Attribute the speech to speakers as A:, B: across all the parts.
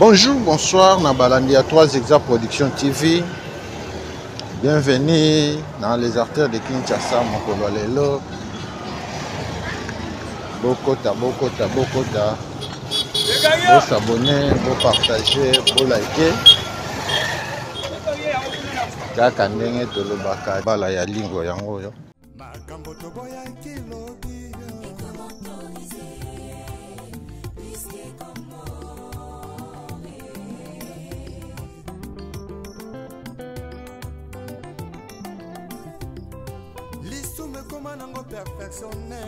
A: Bonjour, bonsoir, Nabalandi à 3 Exa Production TV. Bienvenue dans les artères de Kinshasa, Mokolo Lelo. Bokota. Vous s'abonner, vous partager, vous liker. Kaka ndenge tolobaka bala ya lingo yango yo.
B: Perfectionné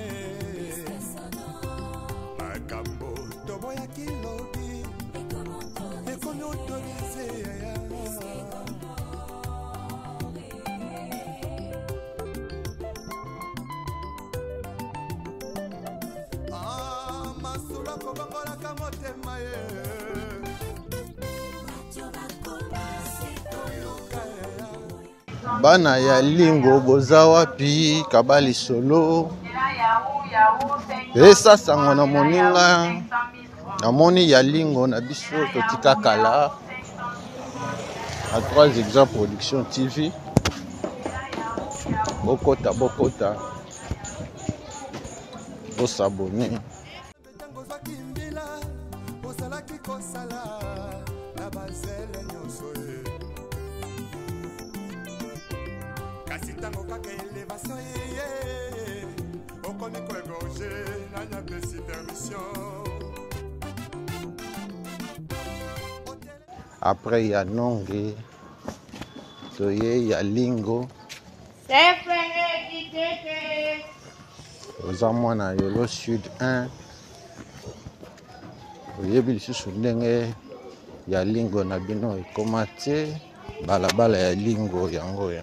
B: makambo toboya kilobi ekomi autorisé masula kobangolaka motema ye
A: Bana ya lingo boza wapi kabali solo esa sango na moninga na moni ya lingo na biso totika kala à 3 Exa Production TV. Bokota vous s'abonner. Après il y a Nongue, il y a Lingo. Aux Amouana Yolo Sud 1. Il y a Lingo Nabino et Komate. Balabala ya Lingo yango ya.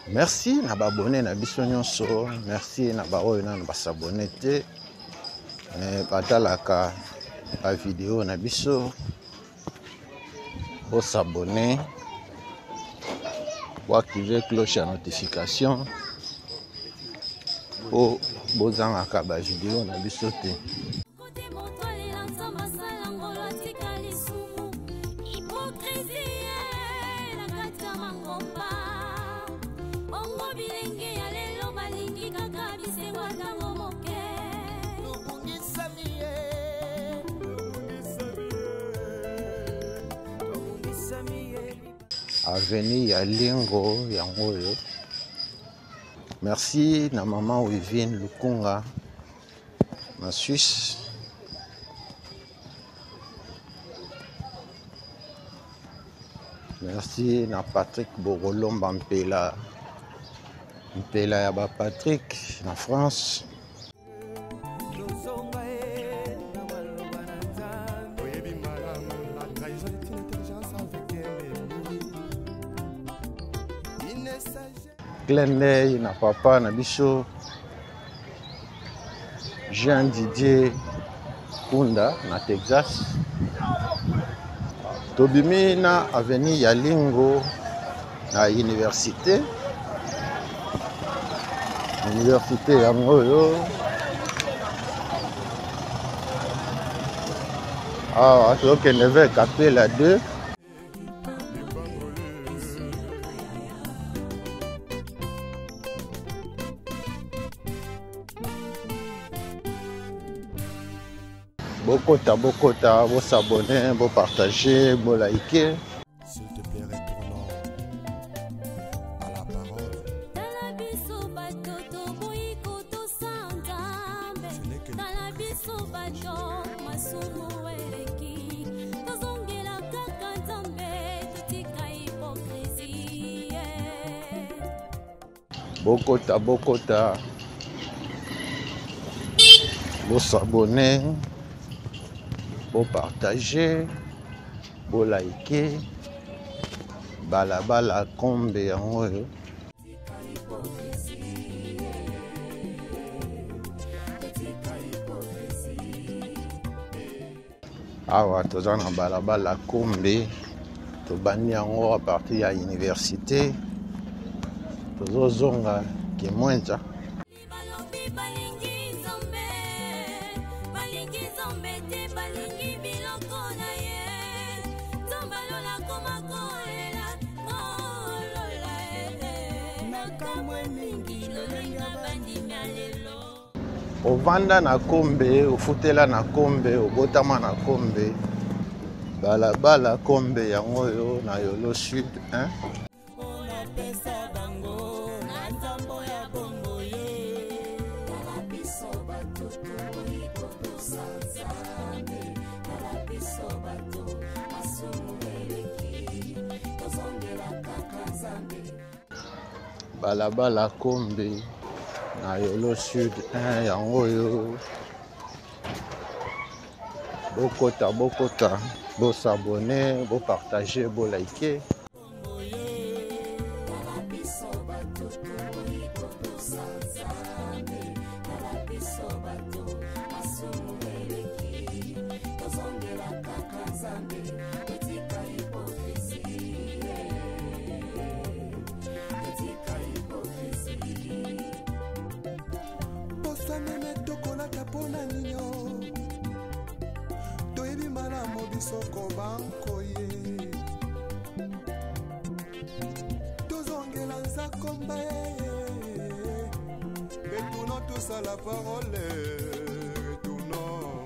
A: Merci na abonné na biso nyonso, merci na ba oyo na s'abonner te. Batalaka ba vidéo na biso. Pour s'abonner, pour activer cloche à notification. Pour bozanga ka ba vidéo na biso te. Avenue ya Lingo yango yo. Merci na maman Wivine Lukunga na Suisse. Merci na Patrick Borolomba Mpela ya ba Patrick na France. Clin d'œil na papa na biso Jean Didier Kunda na Texas. Tobimi na avenue ya Lingo na université yango yo. Tokende vers Kapela 2. Bokota, vous s'abonner, vous partager, vous liker.
B: S'il te plaît, retournons à la parole. Ce n'est que
A: Bokota, vous s'abonner. Pour partager, pour liker, balabala kombe yango yo. Awa toza na balabala kombe, tobandi yango à partir ya université. tozozonga Kimwencha. Ovanda na Kombe, ofutela na Kombe, obotama na Kombe. Balabala Kombe yango oyo na Yolo Sud 1. Balabala Kombe na Yolo Sud 1 yango oyo. Bokota, bo s'abonner, bo partager, bo liker.
B: Soko banko ye tozongela nzakomba retournons tous à la parole retournons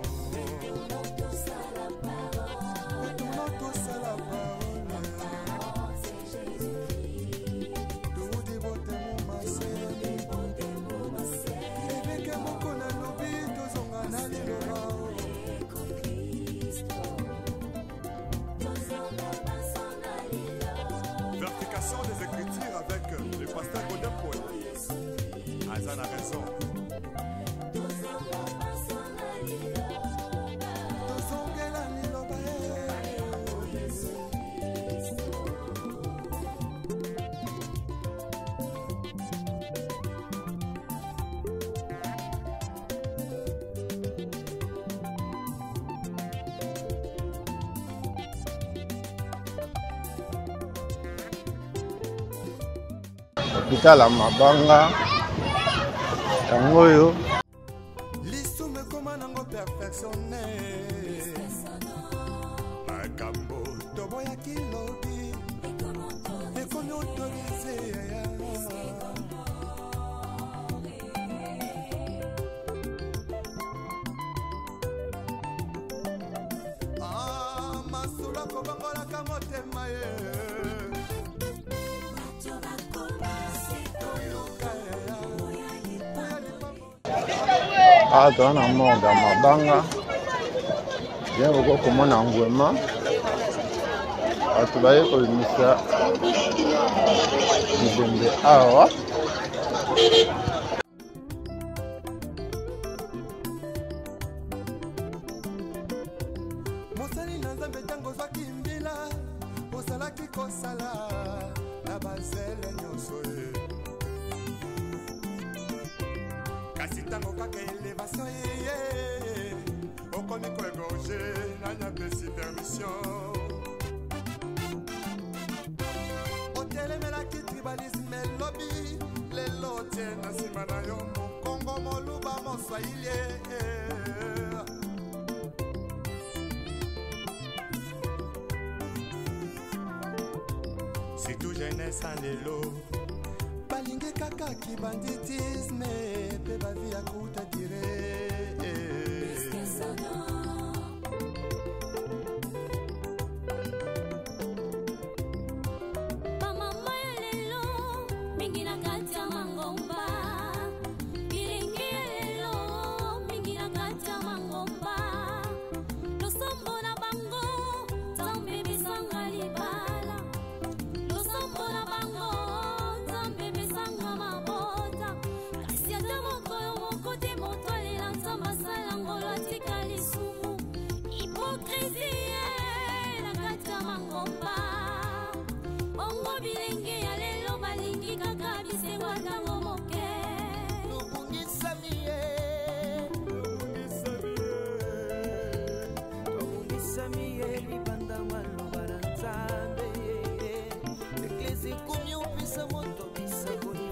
B: tous à la parole tout dévote mon massé évêque moko na lobi tozonga na liloba. Des écritures avec le pasteur Godin Paul. Azan a raison.
A: Hôpital ya Mabanga yango oyo
B: lisume koma nango perfectionné makambo toboya kilobi ekomi autorisé masula kobangolaka motema ye.
A: Toza na mort ya Mabanga bien oko komona ngwema bato baye kolimisa libembe awa
B: mosali na Nzambe ntango ozwaki mbila ozalaki kosala na bazele nyonso ye kasi ntango kaka elevation ye okomi koegorge nanyapesi permission otelemelaki tribalisme elobi lelo tie na nsima na yo mokongo moluba moswahili surtout jeunesse en lelo balingi kaka kibanditisme pe bavi ya kuta dire
C: bamama ya lelo mingi na kati ya mangomba bilingi ya lelo mingi na kati ya mangomba losombo na bango Nzambe misanga libala losombo na bango Nzambe misanga mabota kasi ata mokolo moko te moto alela Nzambe asala ngolo atika lisumu hipokrisie na kati ya mangomba ongo bilenge ya lelo balingi kaka bisengo ntango moke
B: lobungisami ye libanda maloba na Nzambe eklesi komi opesa moto bisakoli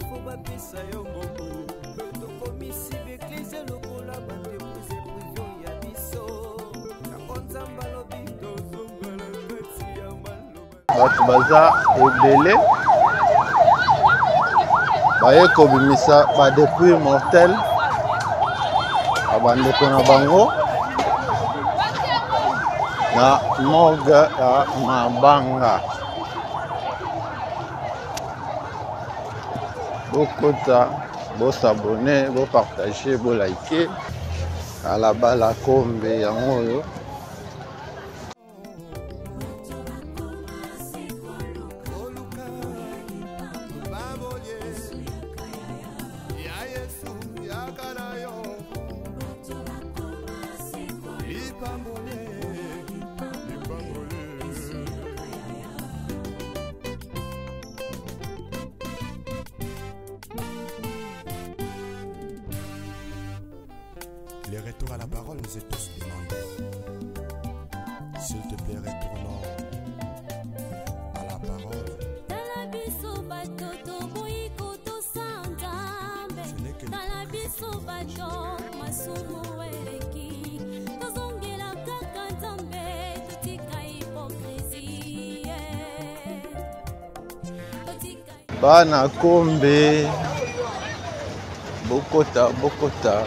A: bato baza ebele baye kobimisa badepouille mortel abandeko na bango na morgue ya Mabanga. Bokota, bosabone, bopartage, bolike Kalabala Kombe yango oyo.
B: Les retours à la parole nous est tous demandés. S'il te plaît, retournons à la parole.
A: Bana Kombe, bokota, bokota.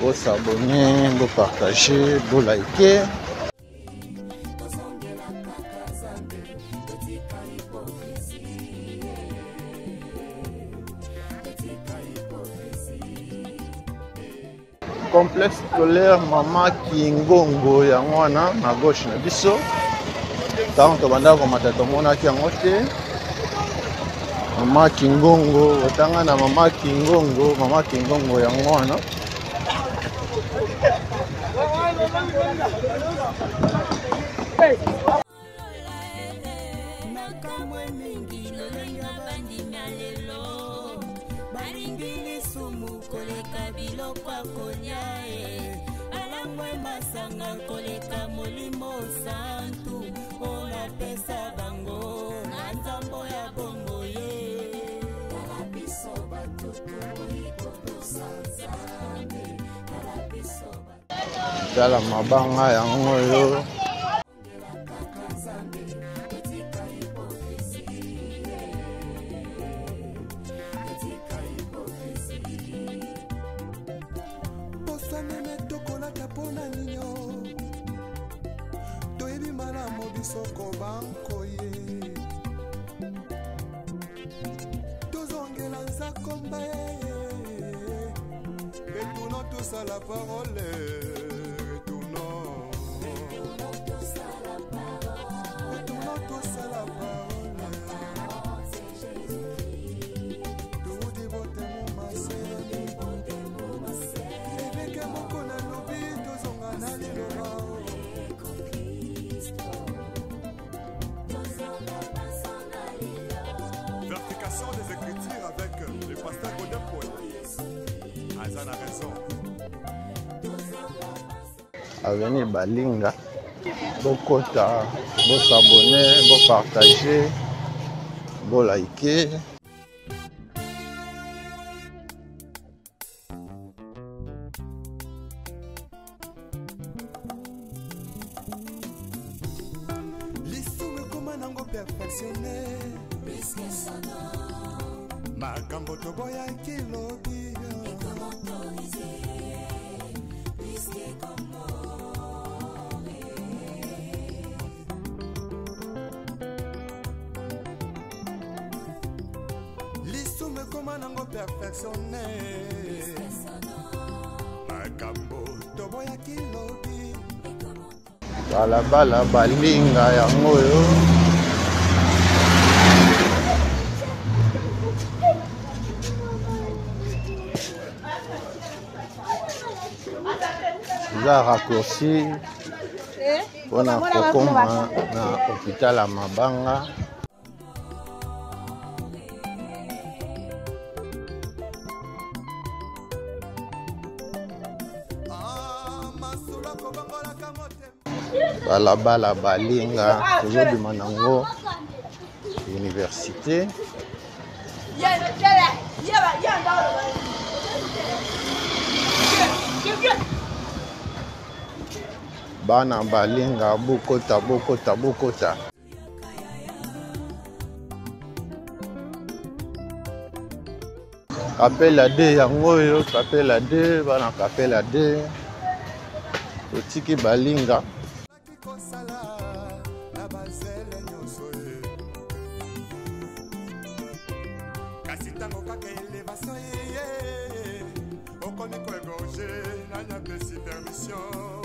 A: Vous s'abonner, vous partager, vous liker. Complexe scolaire Mama Kingongo yango wana na gauche na biso. Tant to banda ko matata mona ki yango te. Mama Kingongo, otanga na Mama Kingongo yango wana. Tala Mabanga yango oyo.
B: Retournons tous à la parole. Retournons tous à la parole. Retournons tous à la parole. C'est Jésus-Christ. Tout dévoté mon massé. Et que mon qu'on a lobby, tous on a allé le Vertication des Écritures avec le pasteur Godin Paul. Azan a raison.
A: Avenir Balinga, bokota, bo s'abonner, bo partager, bo liker.
B: L'issue comment nango perfectionné. Makambo toboya kilobi. L'issue comment nango perfectionné. Makambo toboya kilobi.
A: Balabala Balinga yango oyo. Za raccourci pona kokoma na hôpital ya Mabanga. Balabala Balinga tozobima nango université Bana balinga bokota bokota bokota. Kapela de yango oyo, kapela de bana kapela de. Otiki balinga.
B: Kasi tango kaka elevation ye okomi koegorge nanya pesi permission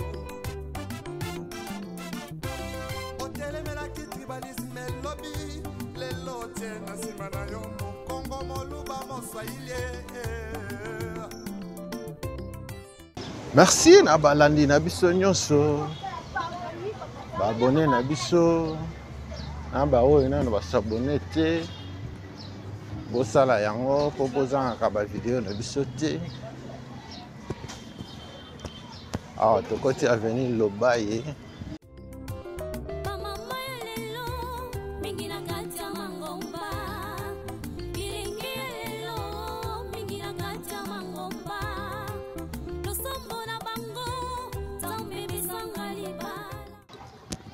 B: otelemelaki tribalisme lobi lelo tie na nsima na yo mokongo moluba moswahili.
A: Merci na balandi na biso nyonso. Babone na biso. Na ba oyo nano basabone te. Bosala yango po bozanga ba video na biso te. Awa tokoti avenue Lobaye.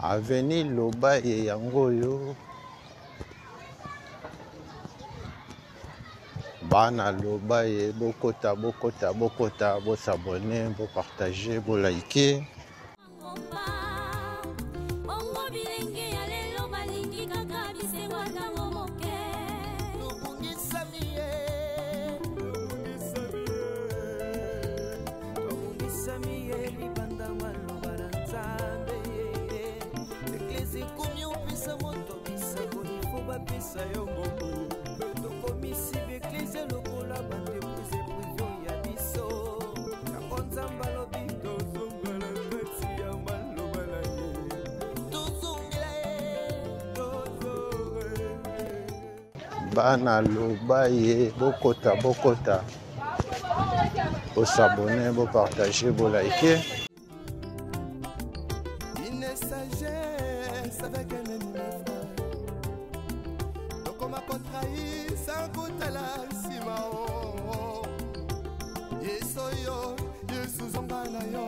A: Avenue Lobaye yango yo. Bana Lobaye bokota bokota bokota bo s'abonner, bo partager, bo liker. Bana Lobaye bokota bokota bo s'abonner, bo partager, bo liker.
B: Une sagesse avec un ennemi donc on m'a contrahi sans goûter la simao yesoyo yesu zongana yo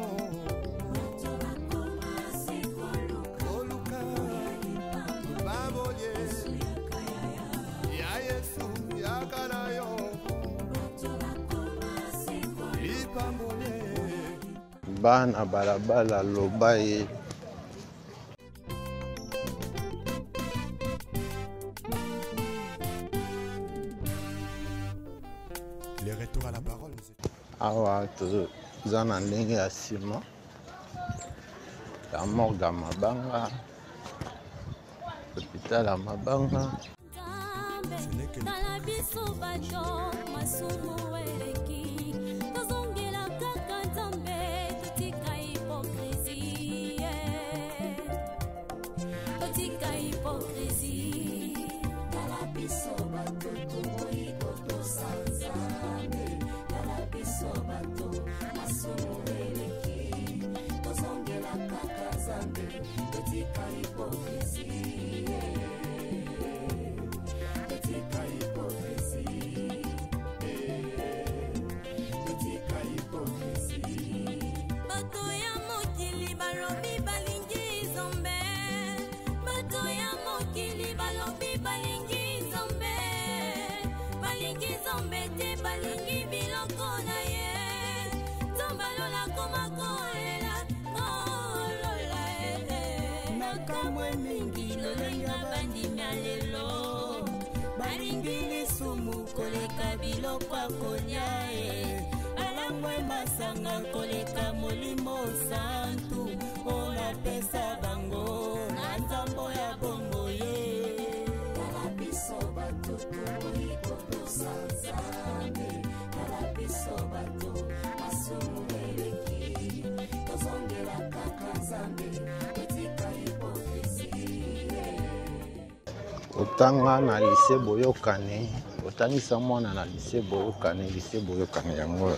B: oluka baboye ya yesu yakana yo ipambole
A: Bana balabala Lobaye.
B: les retours à la parole.
A: Awa toza na ndenge ya nsima ya morgue ya Mabanga, hôpital ya Mabanga.
C: Masanga koleka molimo santu ona pesa bango na nzambo ya bongo ye kalabiso bato toiko tosanzane kalabiso bato masumu eleki tozongela kaka nzambe etika hipokrisie
A: Otanga na lycée Boyokani. Otangisa mwana na lycée Boyokani, lycée Boyokani yango.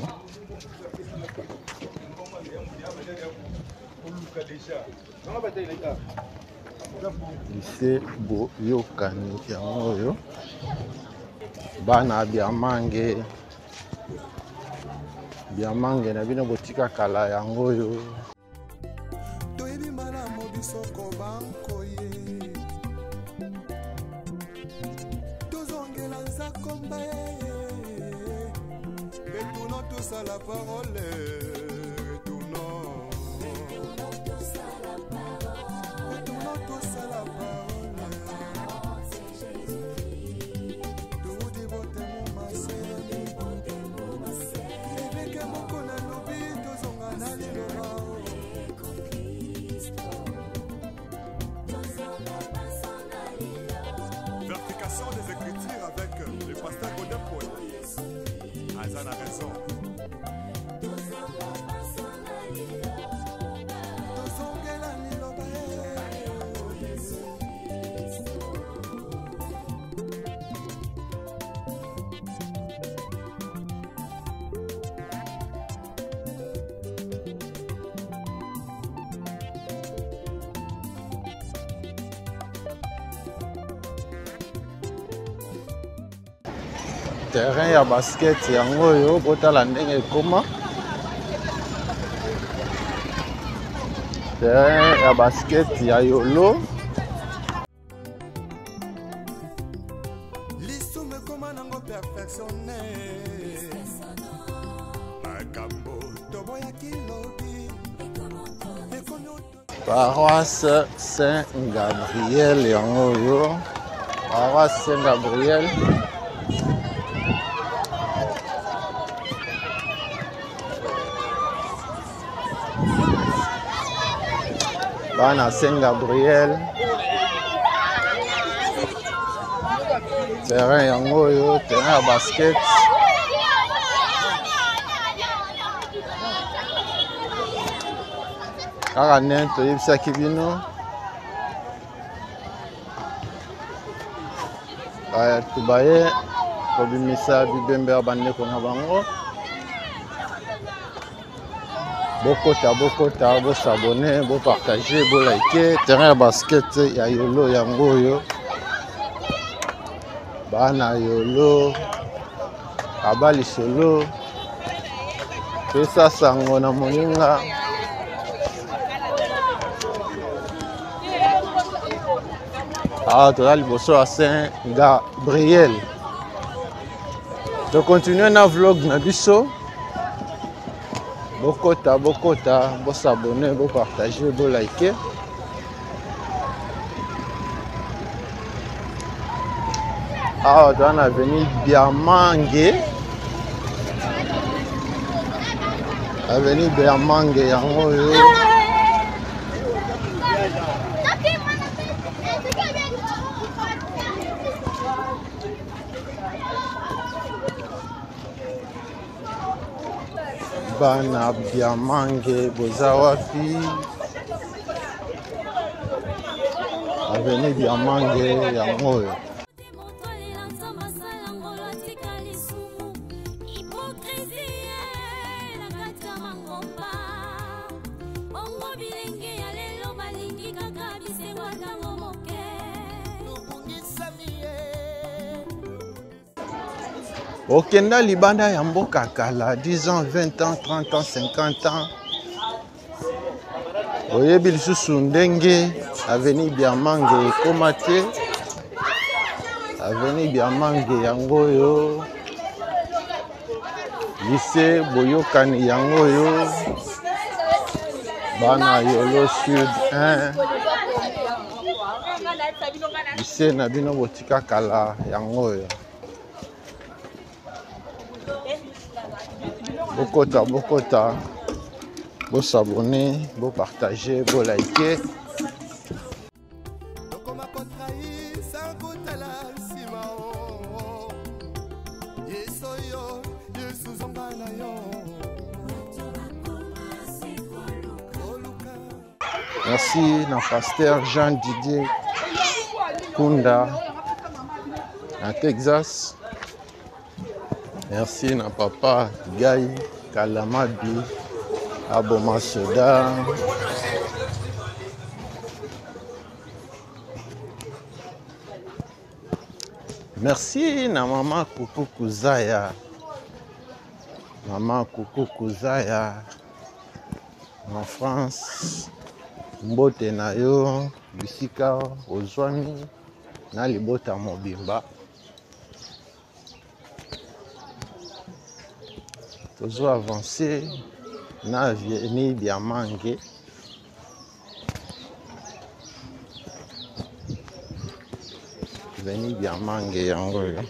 A: Lycée Boyokani yango yo. bana biamange na bino botika kala yango oyo
B: toyebi malamu biso kobankoye tozongela nzakomba retournons tous à la parole retournons tous à la parole Vertication des Écritures avec le pasteur Godin Poet. Azan a raison.
A: terrain ya basket yango oyo botala ndenge ekoma terrain ya basket ya yolo
B: lisume koma nango perfectionne makambo toboya kilobi
A: paroisse Saint-Gabriel yango oyo paroisse Saint-Gabriel bana Saint-Gabriel terrain yango oyo terrain ya basket kaka nde toyebisaki bino tubaye kobimisa bibembe ya bandeko na bango bokota bosabone bopartage bolike terrain ya basket ya yolo yango oyo bana yolo abali solo pesa sango na moninga toza liboso ya Saint-Gabriel tokontinue na vlog na biso bokota bosabone bopartage bolike awa toza na avenue Biamange yango oyo bana Biamange boza wapi avenue Biamange yango oyo okenda libanda ya mboka kala 10 ans 20 ans 30 ans 50 ans oyebi lisusu ndenge avenue Biamange ekoma te avenue Biamange yango oyo lycée boyokani yango oyo bana yolo sud 1 lycée na bino botika kala yango oyo bokota bosabone bopartage bolike
B: tokoma kotrahi sankutala nsima yesoyo yesu zonga na yo
A: merci na pasteur Jean Didier Kunda na Texas. Merci na papa Gai Kalamadi Aboma Soda. Merci na maman Coucou Kuzaya. Maman Coucou Kuzaya en France. Mbote na yo bisika ozwami na libota mobimba. Tozo avancer na avenue Diamange. Avenue Diamange yango yo.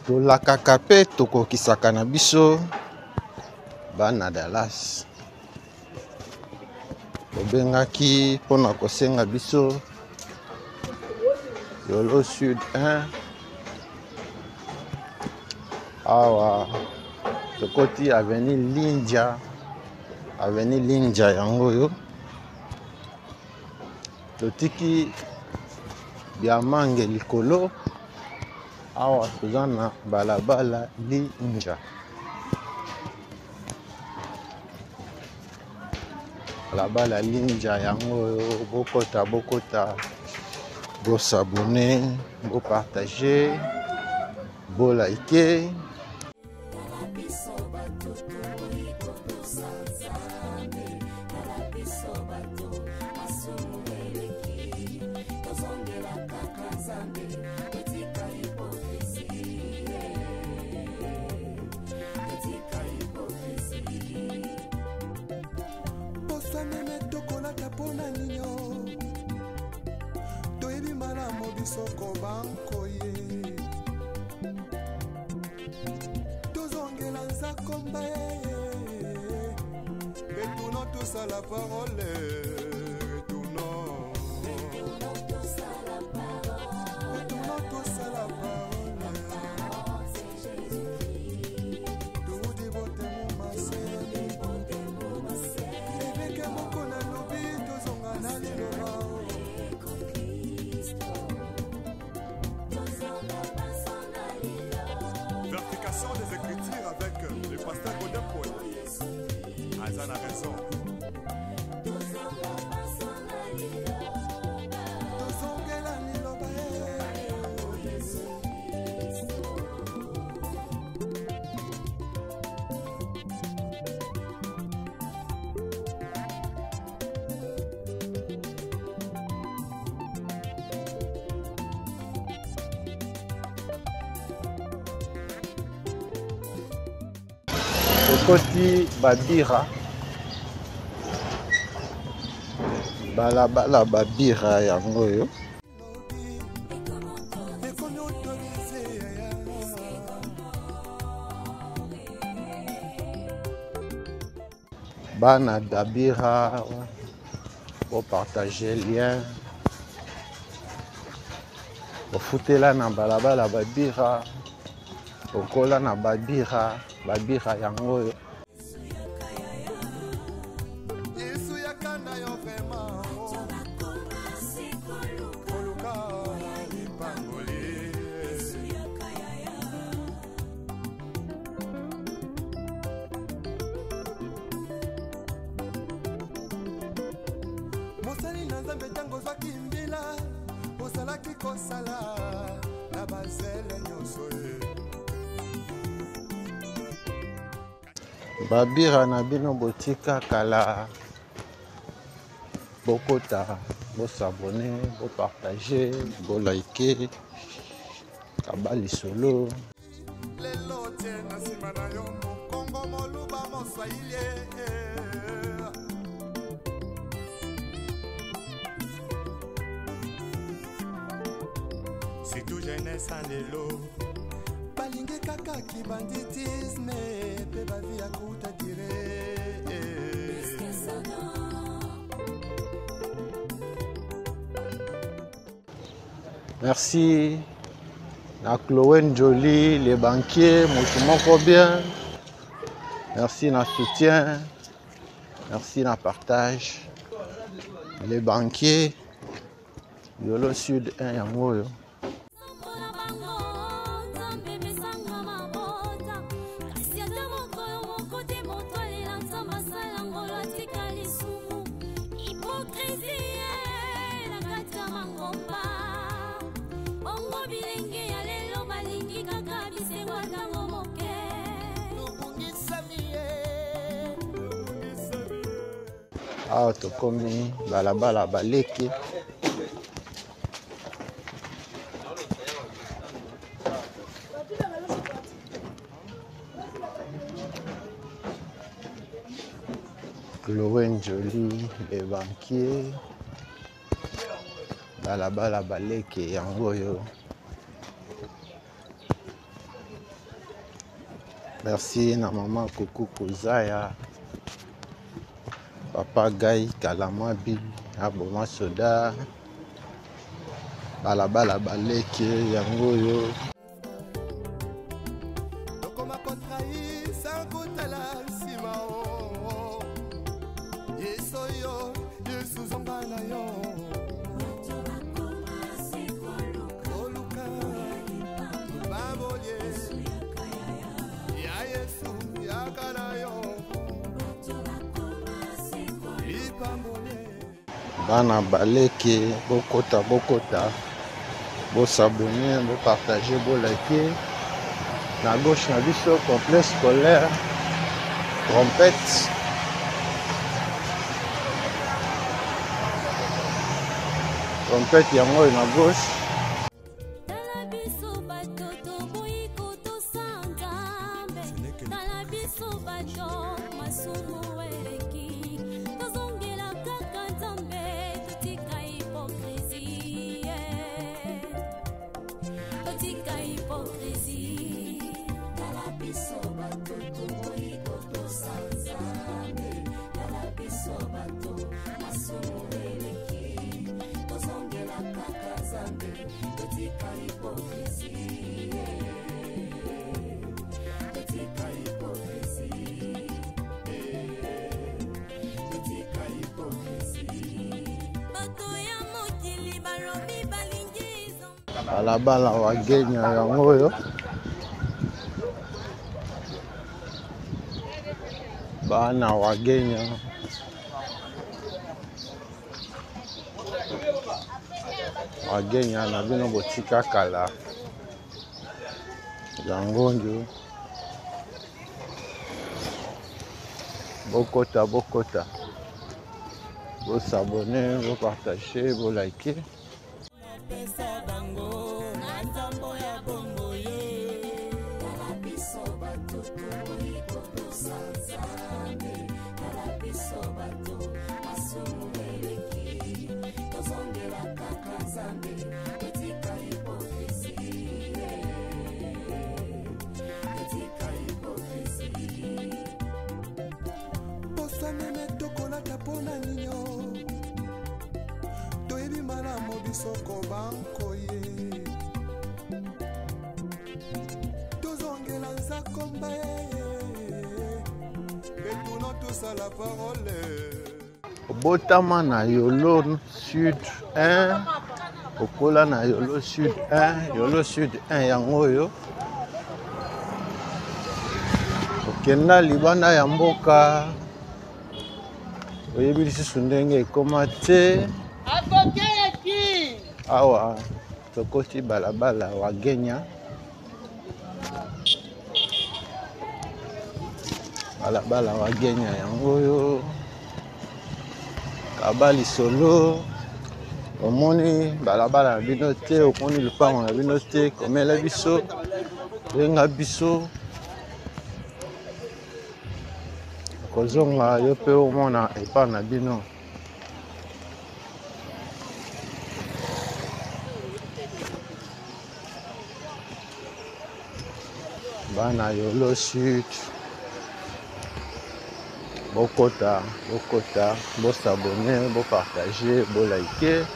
A: Tolakaka pe tokokisaka na biso bana Dallas. Tobengaki mpona kosenga biso Yolo Sud 1 awa tokoti avenue Lindia yango yo. Totiki Diamange likolo awa toza na balabala Lindia. Balabala Lindia yango yo. Bokota bo s'abonner, bo partager, bo liker.
B: Soko banko ye tozongela nzakomba retournons tous à la parole. Retournons tous à la parole. Tout dévote mon masé éveke moko na lobi tozonga na liloba. Des écritures avec le pasteur Godin Paul. Azan a raison.
A: Tokoti Babira. Balabala Babira yango yo. Bana Dabira pour partager lien. Pour foutre là na balabala Babira. Okola na Babira yango yo.
B: Mosali na Nzambe tango zwaki mbila osalaki kosala na bazele nyonso ye.
A: Babira na bino botika kala bokota bo s'abonner, bo partager, bo liker kabali solo.
B: Lelo tena sima na yo Kongo moluba moswahili. C'est tout jeunesse en lelo balingi kaka kibanditisme pe bavi ya kuta dire
A: Merci à Chloé Jolie, les banquiers, Moko bien. Merci na soutien. Merci na partage. Les banquiers. Yolo Sud 1 Yangoyo. Awa tokomi balabala baleki. Chloé Jolie, les banquiers. Balabala baleki yangoyo. Merci na maman Coucou Kouzaya. Papa Gaï Kalamabi, Aboma Soda, Balabala Baleke, Yangoyo.
B: Lokoma contrai sankutala simao. Yesoyo, Yesu zongana yo. Oluka, babolye. Ya Yesu yakana yo.
A: Bana baleke, bokota, bo s'abonner, bo partager, bo liker. Na gauche, na biso, complexe scolaire, trompette. Trompette, yango na gauche. Balabala wagenya yangoyo. Bana wagenya. Wagenya na bino botika kala. Yangonjo. Bokota. Bo s'abonner, bo partager, bo liker.
B: Soko banko ye tozongela nzakomba betuna tosala parole.
A: Botama na Yolo Sud 1. Okola na Yolo Sud 1. Yolo Sud 1 yangoyo. Okenda libanda ya mboka. Oyebi lisusu ndenge ekoma te. Awa tokoti balabala wagenya. Balabala wagenya yangoyo. Kabali solo. Omoni balabala na bino te, okoni lupango na bino te, komela biso, lenga biso. Kozonga yo pe omona epa na bino. Bana Yolo Sud. Bokota, bo s'abonner, bo partager, bo liker.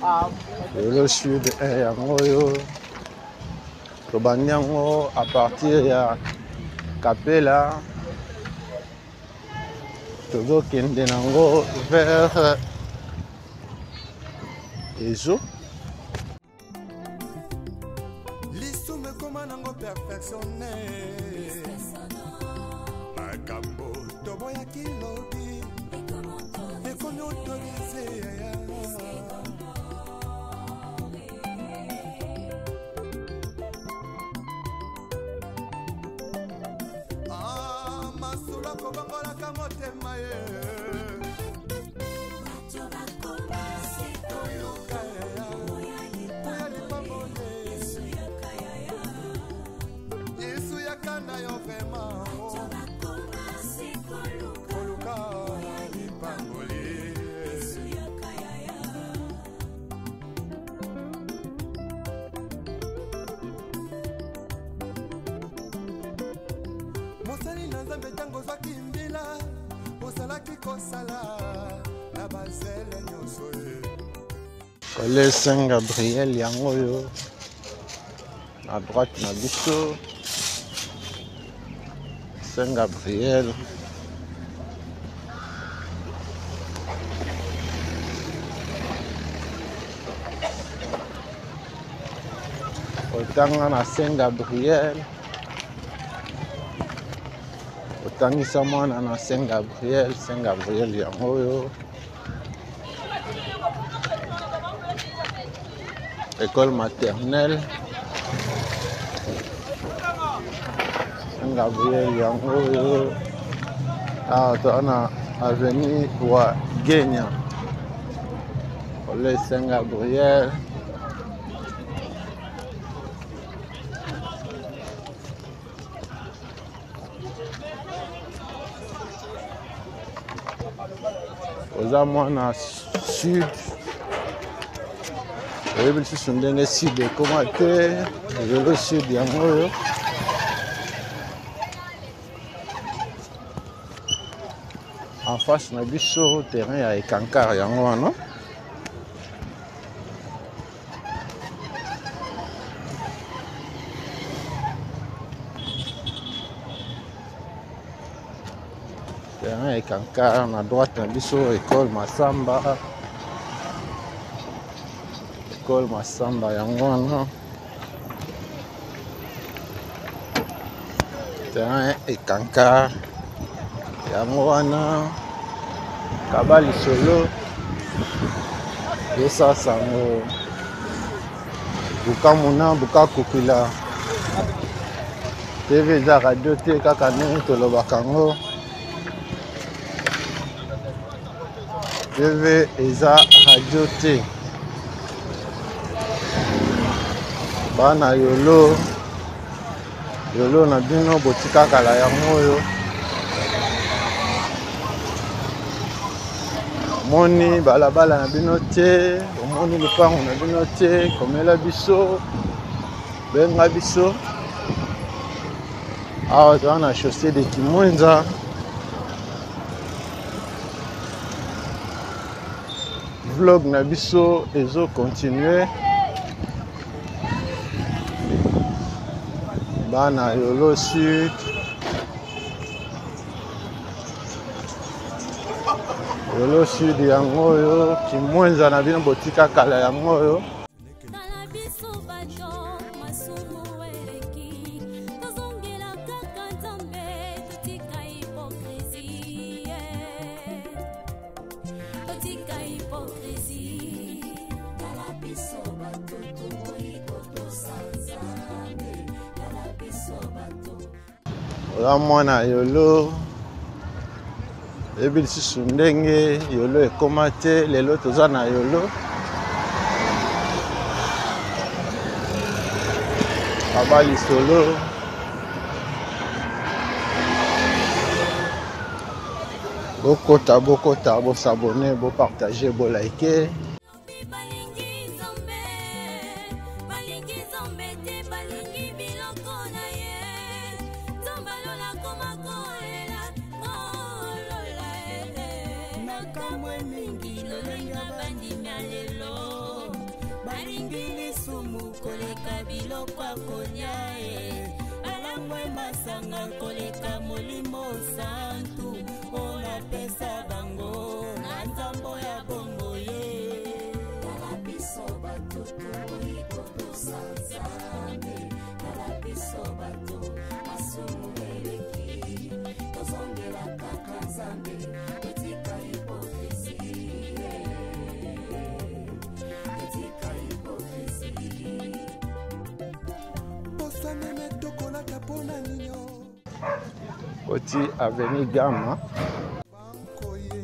A: Yolo Sud yango yo tobandi yango à partir ya Kapela tozokende nango vers Ezo.
B: lisume koma nango perfectionne makambo toboyaki lobi ekomi autorise yaya masula kobangolaka motema ye yesu yakanda yo vrema koluka lipangoli mosali na nzambe ntango ozwaki mbila ozalaki kosala na bazele nyonso ye
A: Collège Saint-Gabriel yango yo à droite na biso Saint-Gabriel otanga na Saint-Gabriel otangisa mwana na Saint-Gabriel yango yo école maternelle Saint-Gabriel yango yo tona avenue wa Genya Collège Saint-Gabriel oza mwana sud oyebi lisusu ndenge sud ekoma te Yolo Sud yango oyo en face na biso terrain ya ekankar yango wana terrain ekankar na droite na biso école Masamba yango wana terrain ekankar yango wana kaba lisolo esasango buka muna buka kukila TV eza radio te kaka ndenge tolobaka yango TV eza radio te bana yolo na bino botika kala yango oyo omoni balabala na bino te omoni lupango na bino te komela biso benga biso awa toza na chaussée de Kimwenza vlog na biso ezo continuer bana Yolo Sud yango oyo Kimwenza na bino botika kala yango oyo
C: tala biso bato masumu eleki tozongela kaka nzambe totika hipokrisie tala biso bato tokoki kotosa nzambe tala biso bato
A: oza mwana Yolo ebi lisusu ndenge Yolo ekoma te lelo toza na Yolo kaba lisolo bokota bosabone bopartage bolike
C: balingi nzambe te balingi biloko na ye nzambalola koma kolela nakamwe mingi lolenga bandimya lelo
D: koleka biloko akolia alangwe masanga koleka molimo santu olapesa bango na nzambo ya bongo ye kalabiso bato tokoikotosa nzambe kalabiso bato masumu eleki tozongela kaka nzambe etika hipokrisi etika hipokrisi
B: posameme tokolaka mpona nino
A: Oti Avenue Gama.
B: bankoye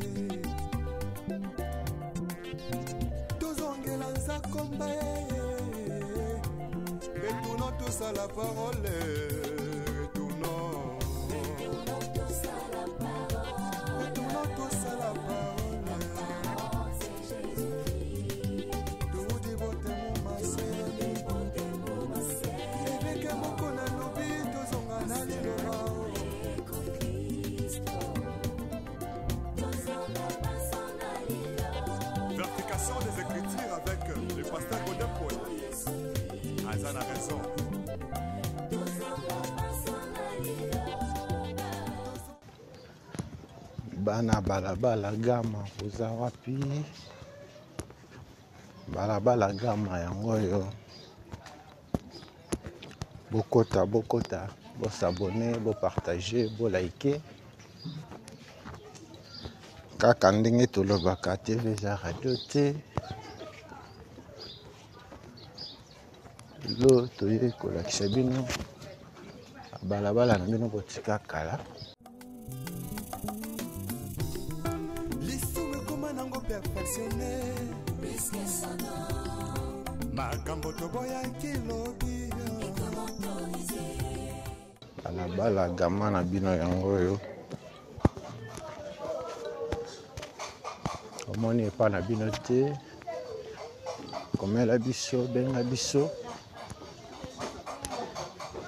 B: tozongela nzakomba retournons tous à la parole retournons tous à la parole toudi botemo mase eveke moko na lobi tozonga na liloba
E: Verification des écritures avec le pasteur Godin Paul. Azan a raison.
A: Bana balabala Gama oza wapi? Balabala Gama yango yo. Bokota bokota, bo s'abonner, bo partager, bo liker. Kaka ndenge tolobaka TV za radio te. Lo toye kolakisa bino balabala na bino botika kala.
B: lisumu ekoma nango perfectionne makambo toboyaki lobi
A: Balabala Gama na bino yango yo. Omoni epa na bino te. Komela biso, benga biso.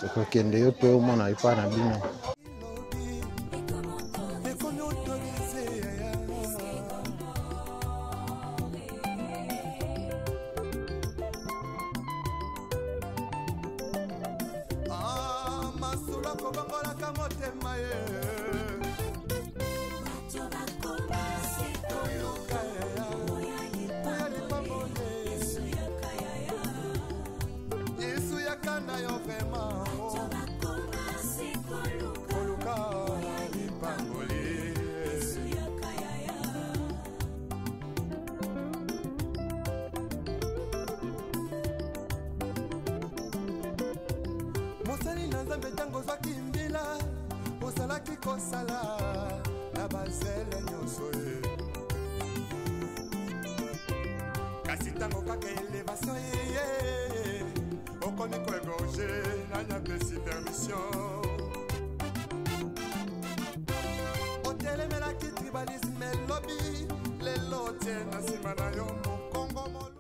A: Tokokende yo pe omona epa na bino.
B: ekomi autorise yaya masula kobangolaka motema ye oyoka yaya oya lipambone yesu yakana yo vrema koluka lipamboli mosali na nzambe ntango ozwaki mbila ozalaki kosala na bazele nyonso ye kasi ntango kaka elevation yeye okomi koegorge nanyapesi permission otelemelaki tribalisme elobi lelo tie na nsima na yo mokongo molo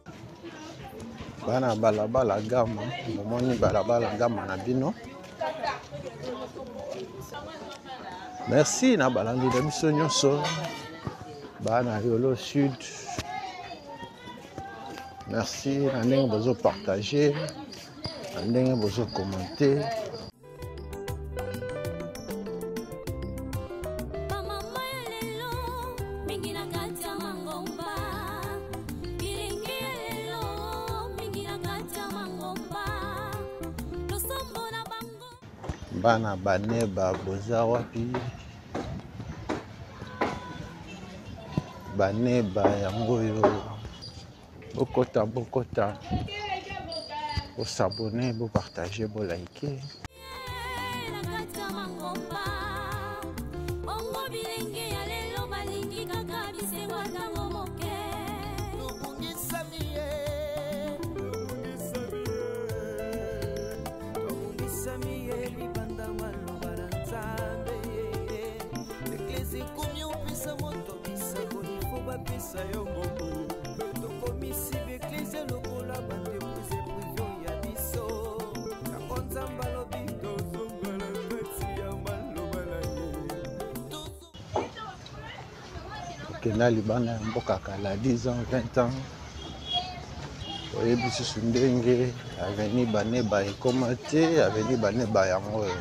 A: Bana balabala Gama, omoni balabala Gama na bino. Merci na balandi na biso nyonso. Bana Yolo Sud. Merci na ndenge bozo partager, na ndenge bozo commenter.
C: Bamama ya lelo mingi na kati ya mangomba bilingi ya lelo mingi na kati ya mangomba losombo na bango
A: Bana baneba boza wapi? Baneba yango yo. Bokota bokota. Bo s'abonner, bo partager, bo liker.
C: na kati ya mangomba bongo bilingi ya lelo balingi kaka bisengo ntango moke
D: tobungisami ye tobungisami ye libanda maloba na nzambe eklesi komi opesa moto bisako ifo bapesa yo mbongo tokomisi beklesi lokola bandeprise privio ya biso yango nzambe alobi tozongala kati ya maloba na ye
A: Kena libanda ya mboka kala 10 ans, 20 ans. oyebi susu ndenge aveni baneba ekoma te, aveni baneba yango oyo.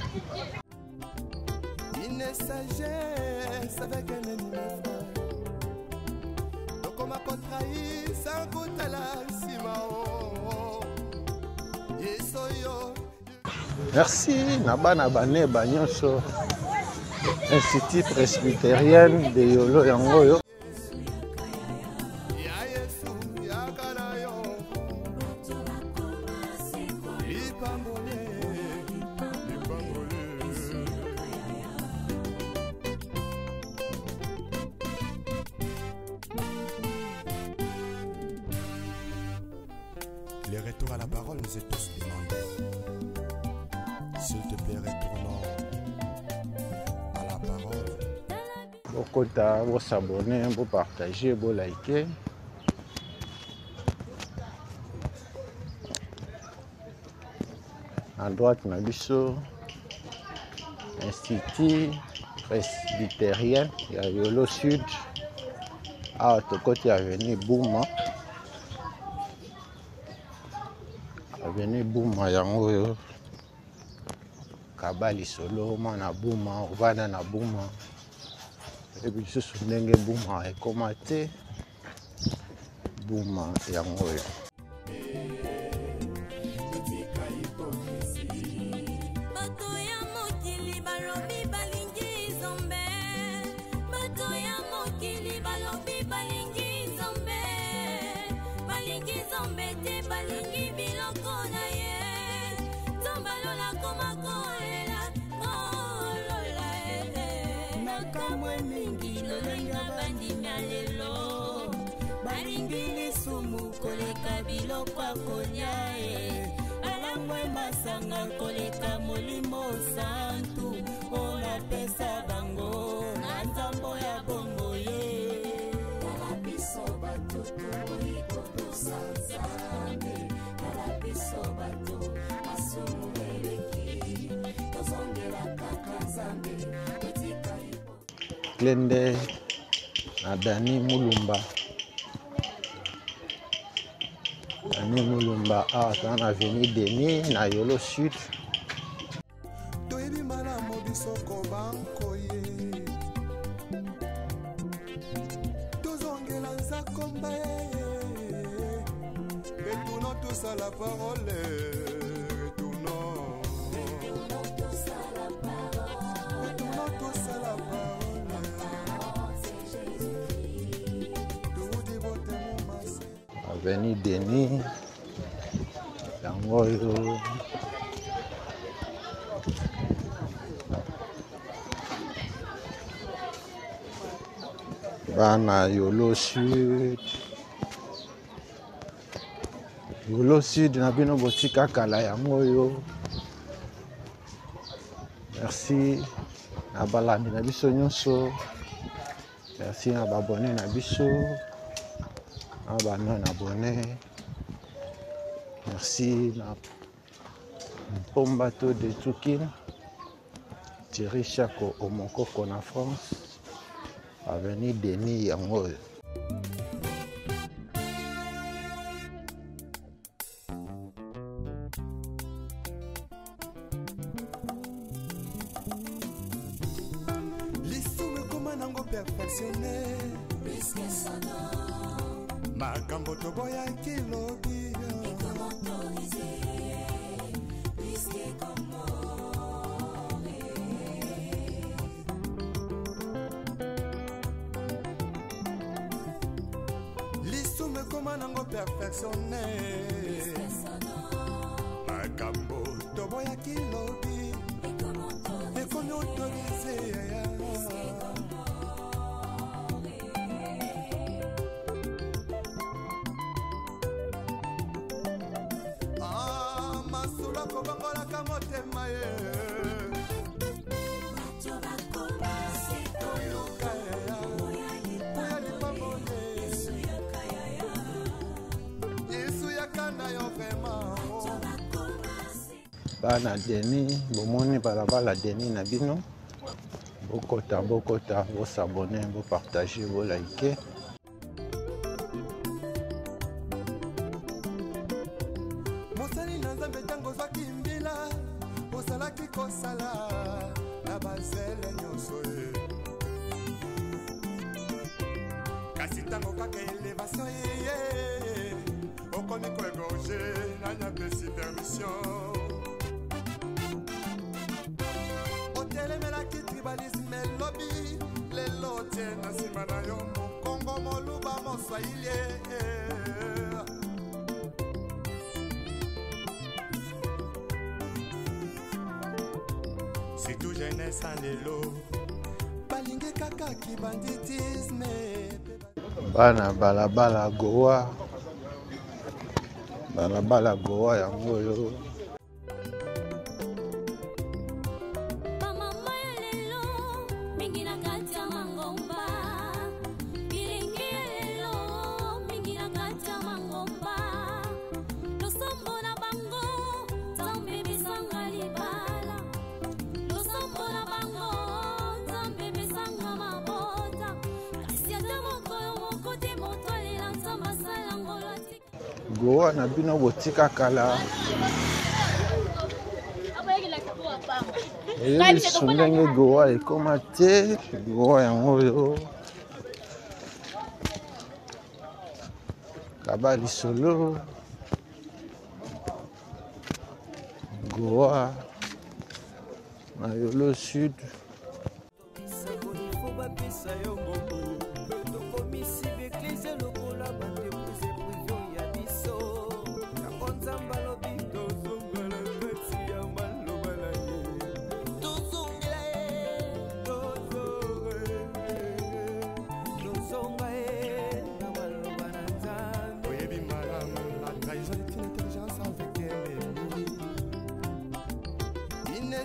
B: Une sagesse avec un ennemi frère. Donc on m'a contrahi sans goûter la simao. Yesoyo.
A: Merci na bana baneba nyonso. Institut presbytérien de Yolo yango oyo.
B: Ya Yesu ya karayo. Ipambole. Le retour à la parole nous est tous demandé. S'il te plaît, retournons à la parole.
A: Bokota, bo s'abonner, bo partager, bo liker. À droite, na biso Institut presbytérien ya Yolo Sud. Awa tokoti avenue Bouma. Avenue Bouma yango oyo. Kabali solo mwana Bouma, ovanda na Bouma. Ebi susu ndenge Bouma ekoma te. Bouma yango oyo.
C: Bato ya mokili balobi balingi nzambe, bato ya mokili balobi balingi nzambe, balingi nzambe te balingi biloko na ye, nzambe alola koma kolela kolola nakamwe mingi lolenga bandimya lelo, balingi lisumu koleka biloko akolia alamwe masanga koleka molimo santu olapesa bango na nzambo ya bongo ye kala biso bato toikotosa nzambe kala biso bato masumu eleki tozongela kaka nzambe etika ipo
A: Klende na Dani Mulumba. Dani Mulumba awa na avenue Denis na Yolo Sud.
B: Toyebi malamu biso kobanko ye. Tozongela nzakomba ye. Retournons tous à la parole. Retournons. Retournons tous à la parole. Tout dévote mon massé.
A: Avenue Denis yango oyo. Bana Yolo Sud. Yolo Sud na bino botika kala yango oyo. Merci na balandi na biso nyonso. Merci na babone na biso. Na ba non abonné. Merci na Pombato de Tukine. Thierry Chako Omokoko na France. Avenue Denis yango oyo.
B: Lisume koma nango perfectionné. Makambo toboyaki lobi. Lisume koma nango perfectionné. Makambo toboyaki lobi. Ekomi autorisé. Masula kobangolaka motema ye.
A: Bana Denis, bomoni balabala Denis na bino. Bokota, bo s'abonner, bo partager, bo liker.
B: okoki kosala na bazele nyonso ye kasi ntango kaka elevation ye okomi koegorge nanyapesi permission otelemelaki tribalisme elobi lelo tie na nsima na yo mokongo moluba moswahili surtout jeunesse en lelo balingi kaka kibanditisme
A: bana balabala goa yango oyo
C: bamama ya lelo mingi na kati ya mangomba bilingi ya lelo mingi na kati ya mangomba losombo na bango nzambe bisanga libala losombo na bango nzambe bisanga mabota kasi ata mokolo moko te moto alela nzambe asala ngolo
A: goa na bino botika kala eyebisu ndenge goa ekoma te goa yango oyo kaba lisolo goa na yolo sud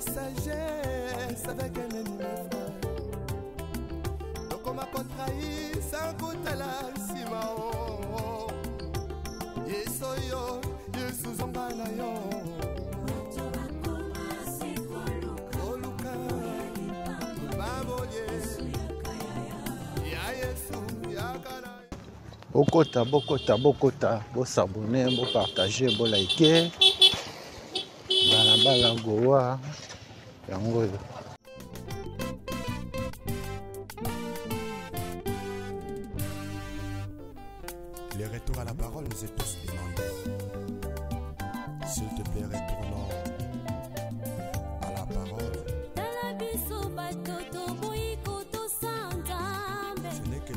B: sagesse avec un ennemi frère donc on m'a contrahi sans goûter la sima oh yeso yo yesu zonga na yo oluka baboye ya yesu ya kana bokota bosabone bopartage bolike balabala goa yango oyo le retour à la parole nous est tous demandé s'il te plaît retournons à la parole ce n'est que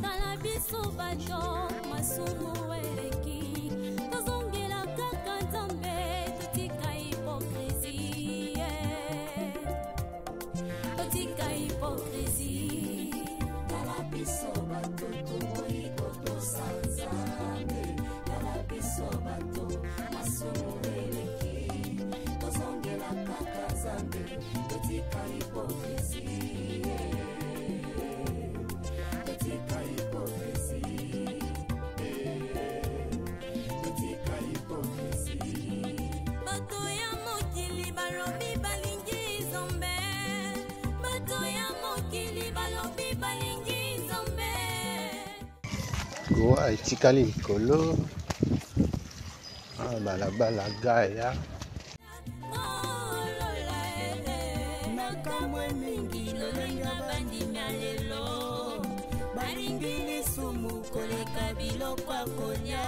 A: goa etikali likolo balabala gaya
C: nakamwe mingi lolenga bandimi ya lelo balingi lisumu koleka biloko ya kolia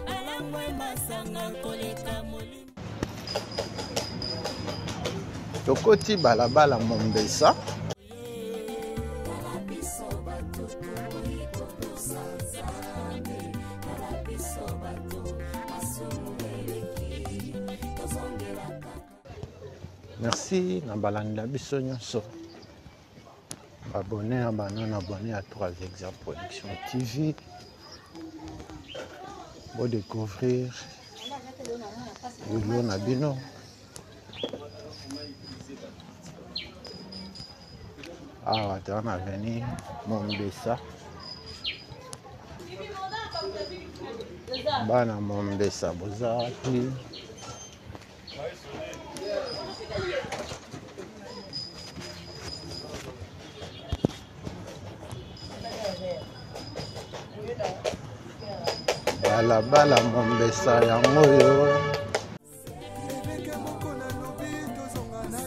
C: balangwe masanga koleka molimo
A: tokoti balabala Mombesa merci na balandi na biso nyonso abonné na banon abonné à 3 Exemples Production TV pour découvrir le na bino awa toza na avenue Mombesa bana Mombesa bozalaki balabala Mombesa yango oyo
B: Leveke moko na lobi tozonga na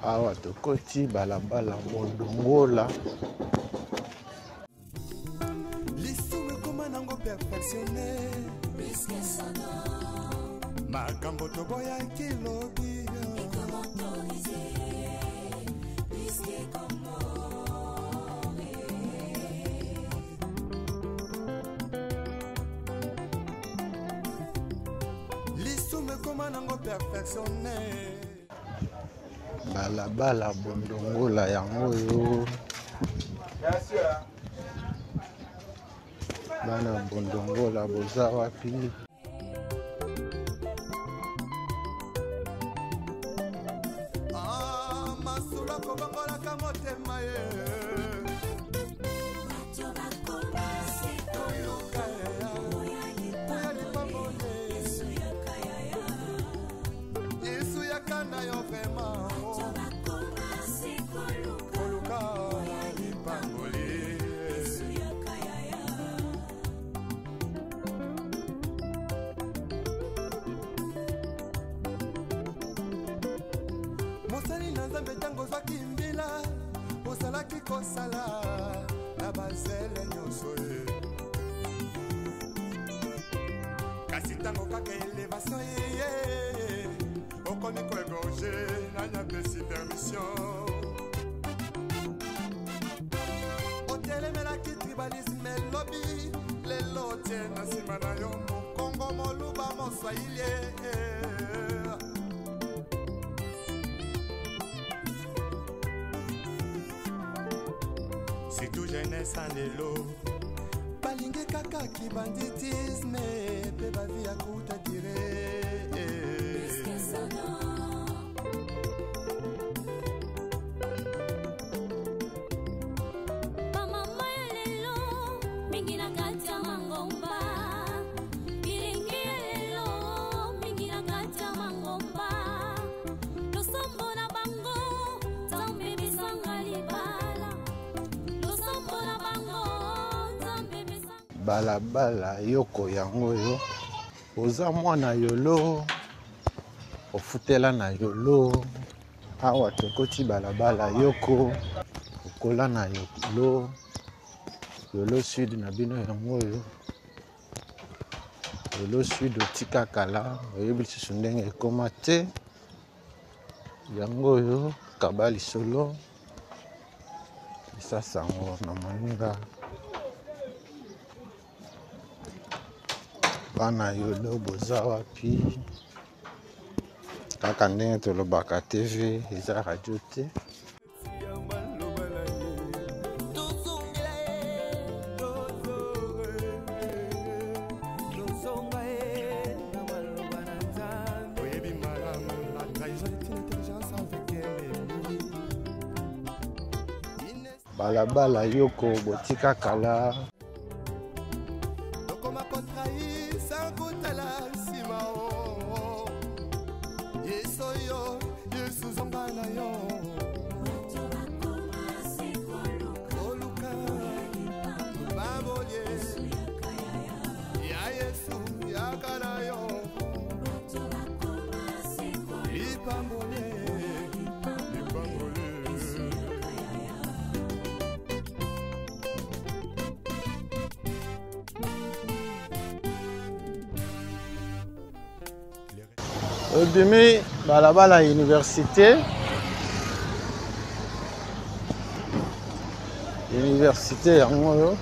A: Awa tokoti balabala Mondongola.
B: lisumu ekoma nango perfectionne makambo toboyaki lobi lisumu ekoma nango perfectionne
A: Balabala Mondongola yango yo. Bana Mondongola boza wapi?
B: masula kobangolaka motema ye yesu yakana yo vraimen koluka lipangoli mosali na nzambe ntango ozwaki mbila ozalaki kosala na bazele nyonso ye kasi ntango kaka elevation yeye okomi koegorge nanyapesi permission otelemelaki tribalisme elobi lelo tie na nsima na yo mokongo moluba moswahili surtout jeunesse en lelo balingi kaka kibanditisme mpe bavi ya kuta dire
C: bamama ya lelo mingi na kati ya mangomba bilingi ya lelo mingi na kati ya mangomba losombo na bango nzambe bisanga libala losombo na bango nzambe bisanga
A: Balabala yoko yango yo. Oza mwana yolo ofutela na yolo. Awa tokoti balabala yoko okola na yolo. Yolo sud na bino yango yo. Yolo sud otika kala oyebi lisusu ndenge ekoma te yango yo kabali solo isasango na moninga. Bana yolo boza wapi? Kaka ndenge tolobaka TV eza radio te.
B: oyebi malamu la trahison est une intelligence avec ennemi
A: Balabala yoko botika kala.
B: tokoma kotrahi sans kotala nsima yesu yo yesu zonga na yo koluka babolie ya yesu yakana yo lipambolie lipambolie
A: Obimi balabala université. Université yango yo.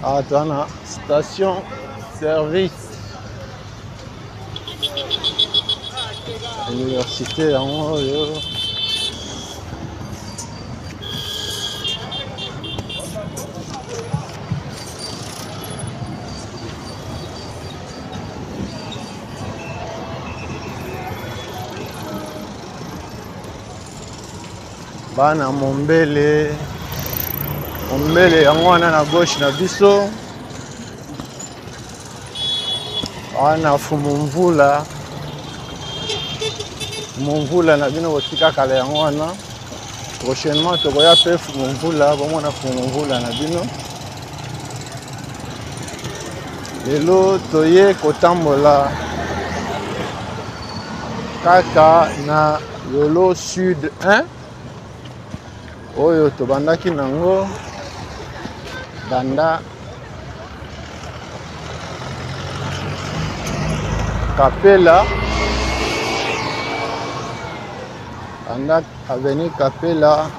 A: Atana station service. Université yango yo. Bana Mombele yango wana na gauche na biso wana Fumumvula na bino botika kala yango wana prochainement tokoya pe Fumumvula bomona Fumumvula na bino lelo toye kotambola kaka na Yolo Sud 1 oyo tobandaki nango banda Kapela banda avenue Kapela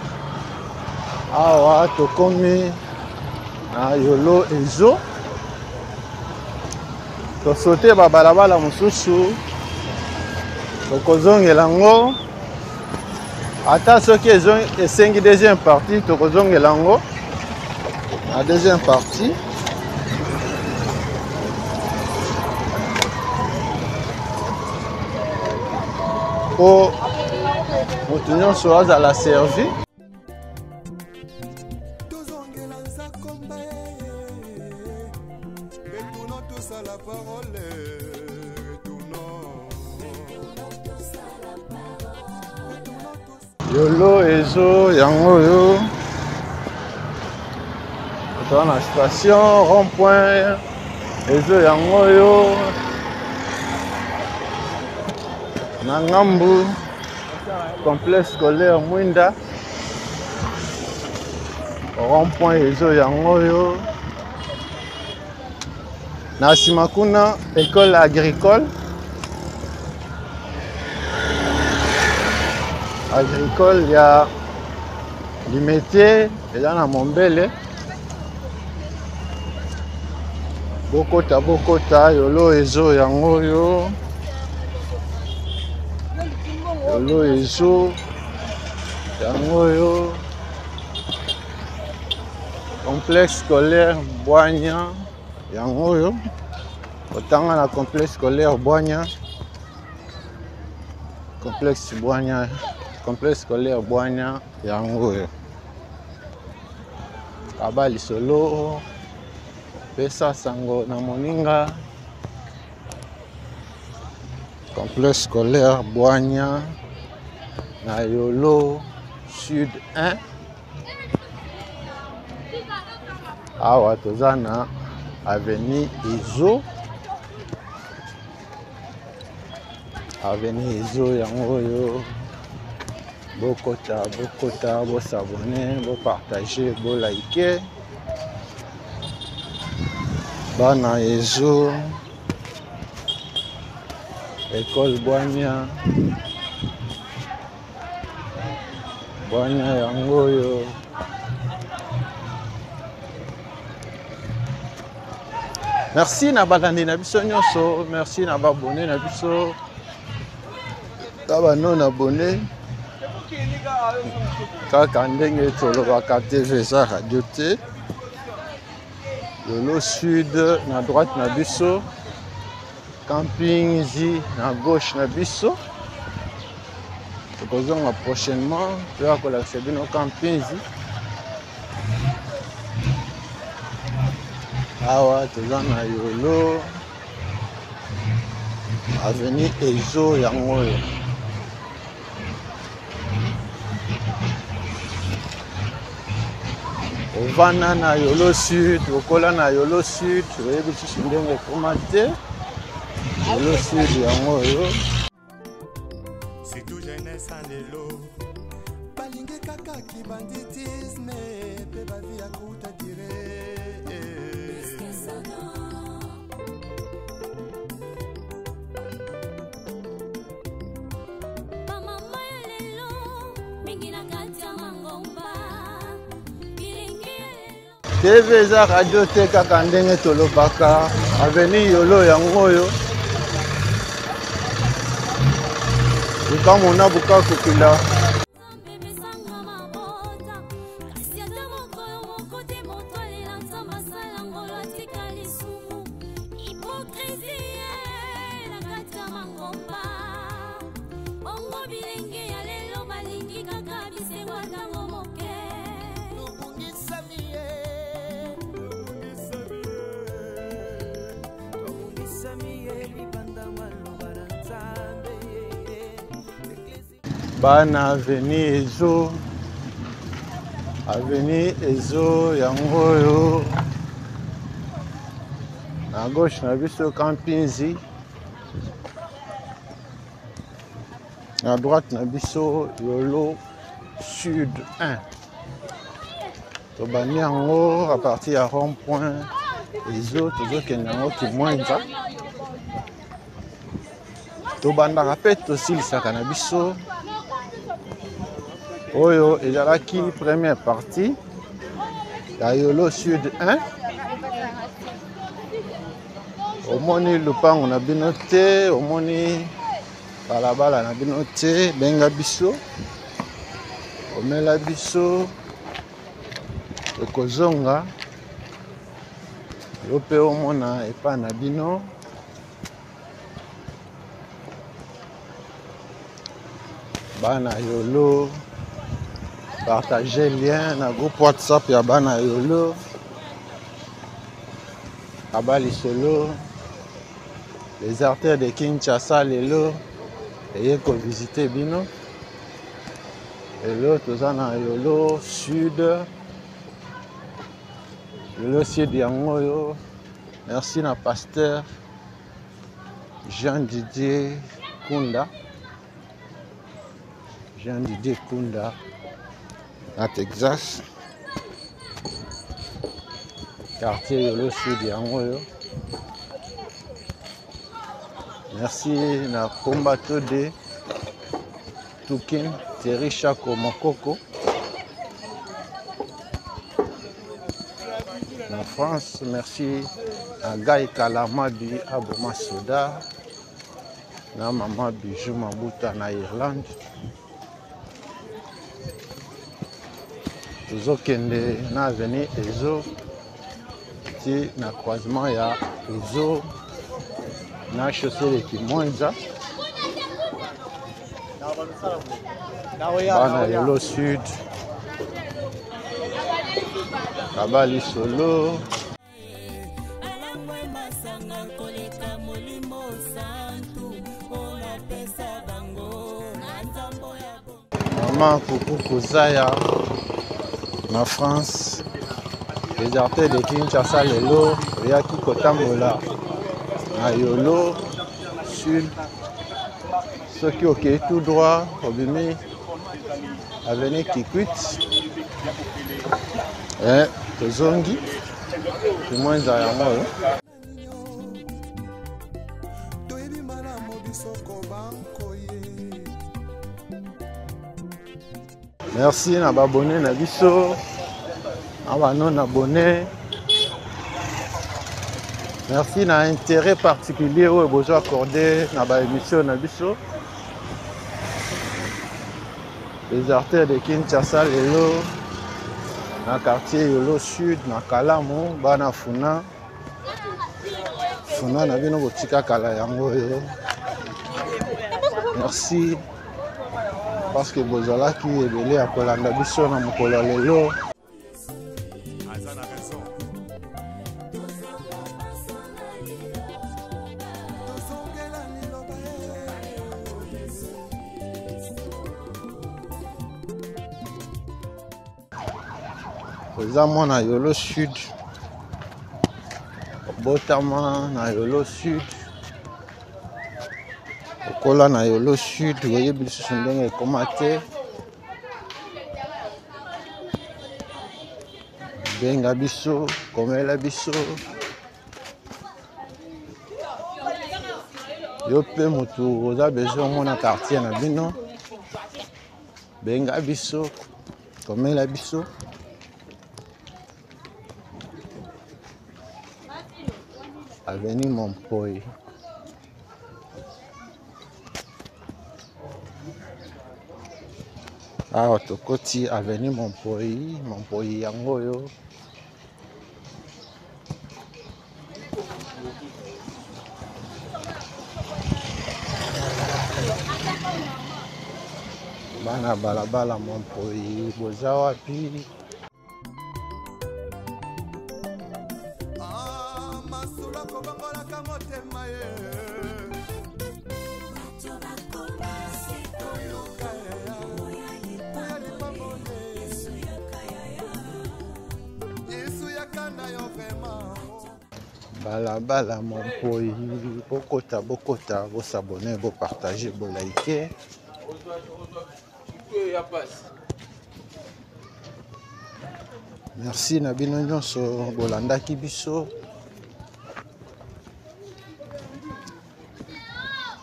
A: awa tokomi na Yolo Ezo tosote babalabala mosusu tokozongela ngo ata soki esengi deuxième partie tokozongela ngo na deuxième partie po moto nyonso azala servi
B: tozongela nzakomba retournons tous à la parole
A: Yolo Ezo yango oyo toza na station rond-point Ezo yango oyo na ngambu complexe scolaire Mwinda rond-point Ezo yango oyo na nsima kuna école agricole ya limete eza na Mombele bokota Yolo Ezo yango oyo Yolo Ezo yango oyo complexe scolaire Bwanya yango oyo otanga na complexe scolaire Bwanya complexe scolaire Bwanya yango oyo kaba lisolo pesa sango na moninga complexe scolaire Bwanya na Yolo Sud 1 awa toza na avenue Ezo yango oyo bokota bosabone bopartage bolike bana Ezo école Bwanya yango oyo merci na balandi na biso nyonso merci na babone na biso bano na abonné kaka ndenge tolobaka TV eza radio te Yolo Sud na droite na biso camping zi na gauche na biso tokozonga prochainement toya kolakisa bino camping zi awa toza na Yolo avenue Ezo yango oyo ovana na Yolo Sud okola na Yolo Sud oyebi susu ndenge ekoma te Yolo Sud yango oyo
B: surtout jeunesse en lelo balingi kaka kibanditisme pe bavi ya kuta dire
A: TV eza radio te kaka ndenge tolobaka avenue Yolo yango oyo bukamona bukakokila bana avenue Ezo yango oyo na gauche na biso camping zi À droite, Nabiso, Yolo Sud 1. Tobani en haut, à partir à rond-point. Les autres, qui sont moins. Tobanda répète aussi le Sakanabiso. Oyo, et là qui première partie. La Yolo Sud 1. Au moni Lupang, on a bien noté. Au moni Balabala, on a bien noté. Benga Biso. Omela Biso. Le Kozonga. Yope au mona et pas Nabino. Bana Yolo. Partagez le lien dans le groupe WhatsApp. Ya Bana Yolo. Abali Solo. Les artères de Kinshasa, Lelo. Et qu'on visiter Bino. Et l'autre, nous avons Yolo Sud. Yolo Sud Yangoyo. Merci à pasteur Jean-Didier Kunda. Jean-Didier Kunda. À Texas. Quartier Yolo Sud Yangoyo. Merci à Kombato de Tukin, Thierry Chako Mokoko. En France, merci à Gaï Kalamadi Aboma Soda. Na Maman Bijou Mabuta na Irlande. Toujours kende na avenue Ezo. Ti na croisement ya Ezo. Na chaussée de Kimoinza. Bana Yolo Sud. Kabali Solo. Maman Coucou Kouzaya. Na France. Les artères de Kinshasa Lelo. Yaki Kotambola. Na Yolo Sud. Ceux qui ont tout droit, Obimi, avenue Kikwit, et Tozongi, c'est moins d'ailleurs. Merci à abonné na biso, à non abonné. Merci à intérêt particulier où vous accordé à l'émission na biso. Les artères de Kinshasa, Lelo, dans le quartier Yolo Sud, dans Kalamu, Bana Funa. Funa, na bino botika kala yango yo. Merci. Parce que vous avez qui est belé à Kolanda Biso na mokolo lelo. Présent na Yolo Sud. Botama na Yolo Sud. Okola na Yolo Sud. Vous voyez biso sondenge komate. Benga biso, komela biso. Yo pe mutu oza besoin mona quartier na bino. Benga biso, komela biso. Avenue Montpoy. Ah, tokoti avenue Montpoy, Montpoy yango yo. Bana balabala Montpoy, boza wapi? Balabala Montpoy, bokota, vous s'abonner, vous partager, vous liker. Merci na bino nyonso bolandaki biso.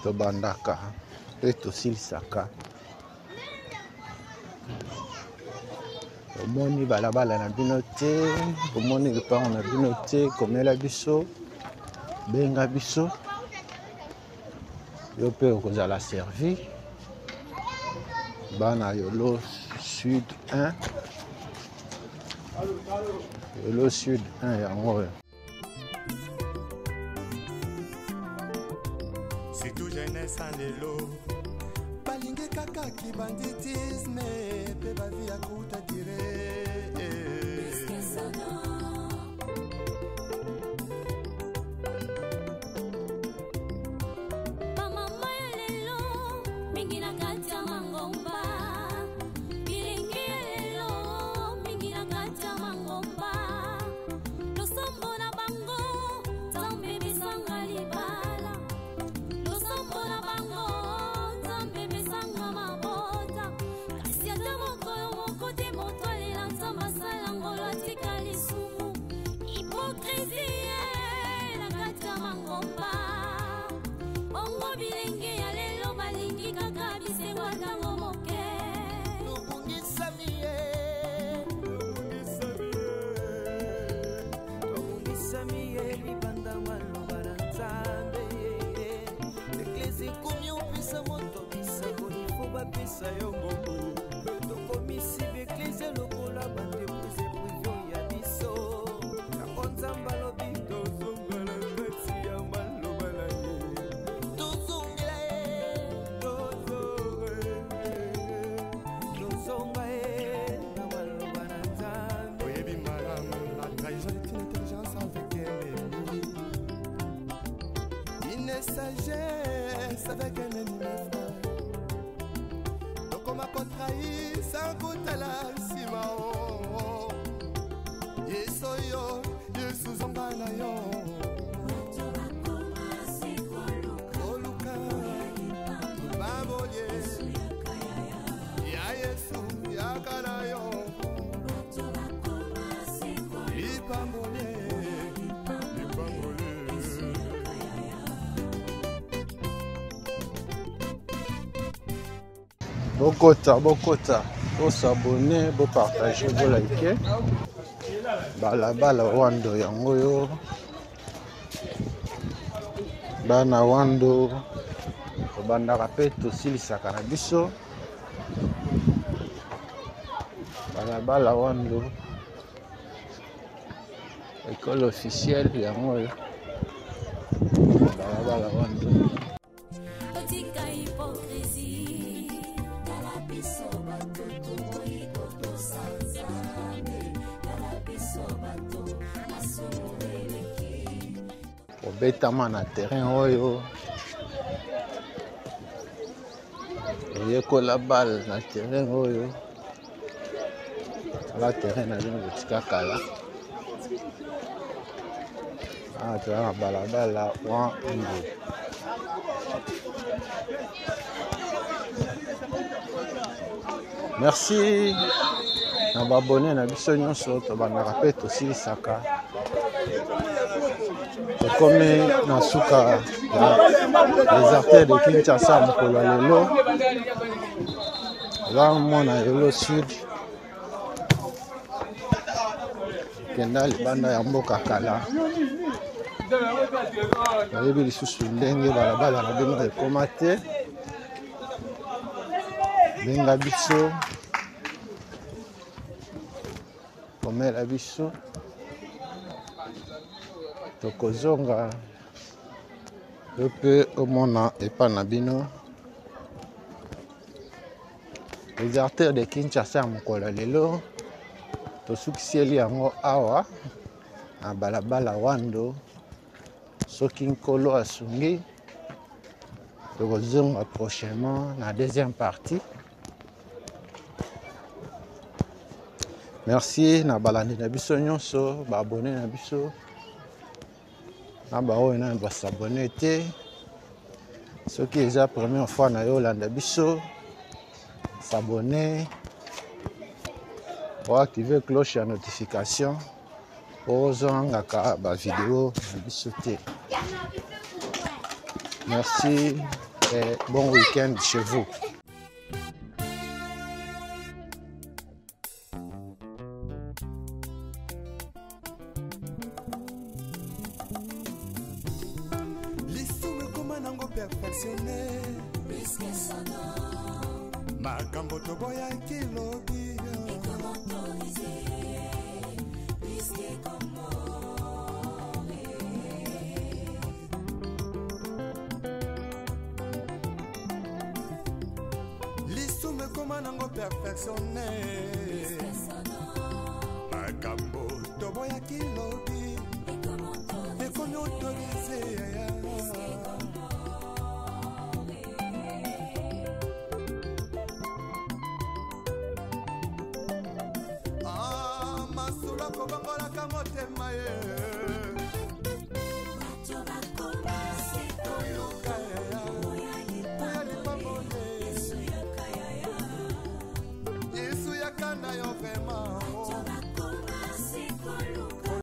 A: Tobandaka pe tosilisaka. Omoni balabala na bino te, omoni lupango na bino te, komela biso, benga biso. Yo pe okozala servi. Bana Yolo Sud 1. Yolo Sud 1 yango.
B: C'est tout jeunesse en l'élo. Balingue kaka qui banditisme. Pe ba vie à kuta dire. Sagesse avec un ennemi frère. Donc on m'a contrahi sans goûter la simao. Yesoyo, Yesu zambana yo. Oluka, baboye. Ya Yesu, ya kanayo. Ipambole.
A: Bokota, vous s'abonner, vous partager, vous liker. Balabala Wando yangoyo. Bana Wando. Banda rapet aussi les sakanabiso. Balabala Wando. École officielle yangoyo. Balabala Wando. Obetama na terrain oyo. Oyekola balle na terrain oyo. La terrain na bino botika kala. Tu as balabala Wando. Merci. Na babone na biso nyonso to bana rappel aussi lisaka. Comme na suka les artères de Kinshasa mokolo lelo. Là mona Yolo Sud. Kenda libanda ya mboka kala. Nayebi lisusu ndenge balabala na bino ekoma te. Benga biso. Komela biso. Tokozonga. Yope omona epa na bino. Les artères de Kinshasa mokolo lelo. Tosukisieli yango awa. Na balabala Wando. Soki nkolo asungi. Tokozonga prochainement na deuxième partie. Merci na balandi na biso nyonso, ba abonné na biso. Na ba oyo na ba s'abonner te. Soki eza première fois na yo landa biso, s'abonner, pour activer cloche à notification pour ozongaka ba vidéo na biso te. Merci et bon week-end chez vous.
B: Perfectionné makambo toboya kilobi lisume koma nango perfectionné makambo toboya kilobi ekomi autorisé. Kobangola kamotema ye